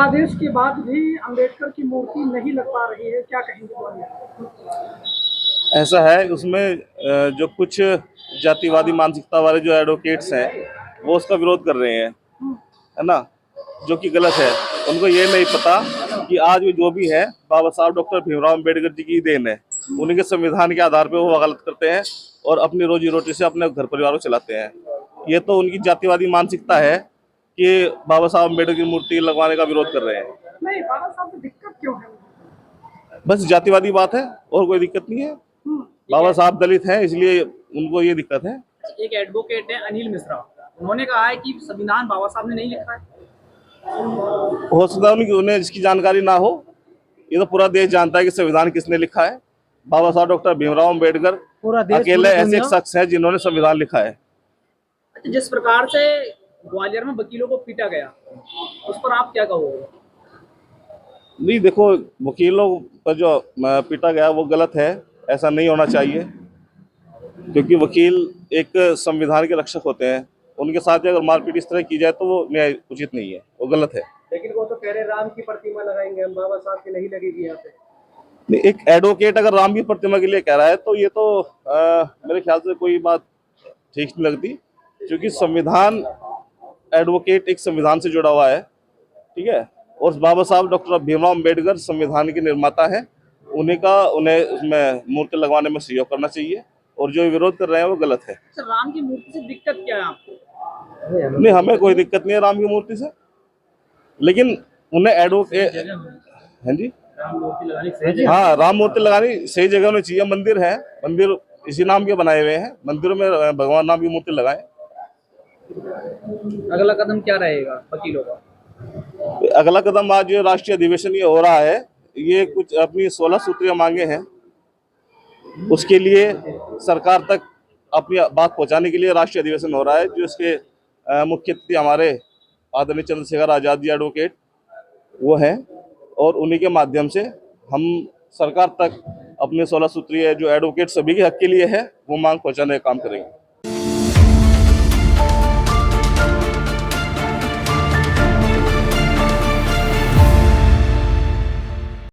आदेश के बाद भी अंबेडकर की मूर्ति नहीं लग पा रही है, क्या कहेंगे ग्वालियर? ऐसा है उसमें जो कुछ जातिवादी मानसिकता वाले जो एडवोकेट्स हैं वो उसका विरोध कर रहे हैं, है ना, जो कि गलत है। उनको ये नहीं पता कि आज भी जो भी है बाबा साहब डॉक्टर भीमराव अम्बेडकर जी की देन है। उनके संविधान के आधार पर वो वकालत करते हैं और अपनी रोजी रोटी से अपने घर परिवार को चलाते हैं। ये तो उनकी जातिवादी मानसिकता है कि बाबा साहब अम्बेडकर की मूर्ति लगवाने का विरोध कर रहे हैं। नहीं, बाबा साहब को दिक्कत क्यों है? बस जातिवादी बात है और कोई दिक्कत नहीं है। बाबा साहब दलित हैं इसलिए उनको ये दिक्कत है। एक एडवोकेट है अनिल मिश्रा, उन्होंने कहा है कि संविधान बाबा साहब ने नहीं लिखा है। हो सकता है उन्हें इसकी जानकारी ना हो। ये तो पूरा देश जानता है कि संविधान किसने लिखा है। बाबा साहब डॉक्टर भीमराव अम्बेडकर अकेले ऐसे एक शख्स है जिन्होंने संविधान लिखा है। जिस प्रकार से ग्वालियर में वकीलों को पीटा गया, उस पर आप क्या कहोगे? नहीं, देखो, वकीलों का जो पीटा गया वो गलत है, ऐसा नहीं होना चाहिए, क्योंकि वकील एक संविधान के रक्षक होते हैं। उनके साथ अगर मारपीट इस तरह की जाए तो वो न्याय उचित नहीं है, वो गलत है। लेकिन वो तो कह रहे राम की प्रतिमा लगाएंगे हम, बाबा साहब की नहीं लगेगी यहाँ पे। नहीं, एक एडवोकेट अगर राम की प्रतिमा के लिए कह रहा है तो ये तो मेरे ख्याल से कोई बात ठीक नहीं लगती, क्योंकि संविधान, एडवोकेट एक संविधान से जुड़ा हुआ है, ठीक है। और बाबा साहब डॉक्टर भीमराव अम्बेडकर संविधान के निर्माता है, उन्हें उसमें मूर्ति लगवाने में सहयोग करना चाहिए, और जो विरोध कर रहे हैं वो गलत है। राम की मूर्ति से दिक्कत क्या है आपको? नहीं, हमें कोई दिक्कत नहीं है राम की मूर्ति से, लेकिन उन्हें एडवोकेट, हाँ जी, हाँ, राम मूर्ति लगानी सही जगह में चाहिए। मंदिर है, मंदिर इसी नाम के बनाए हुए हैं, मंदिरों में भगवान राम की मूर्ति लगाएं। अगला कदम क्या रहेगा वकीलों का? अगला कदम, आज राष्ट्रीय अधिवेशन ये हो रहा है, ये कुछ अपनी 16 सूत्रीय मांगे हैं, उसके लिए सरकार तक अपनी बात पहुंचाने के लिए राष्ट्रीय अधिवेशन हो रहा है, जो इसके मुख्य अतिथि हमारे आदरणीय चंद्रशेखर आजाद जी एडवोकेट वो हैं, और उन्हीं के माध्यम से हम सरकार तक अपने 16 सूत्रीय जो एडवोकेट सभी के हक के लिए है वो मांग पहुंचाने का काम करेंगे।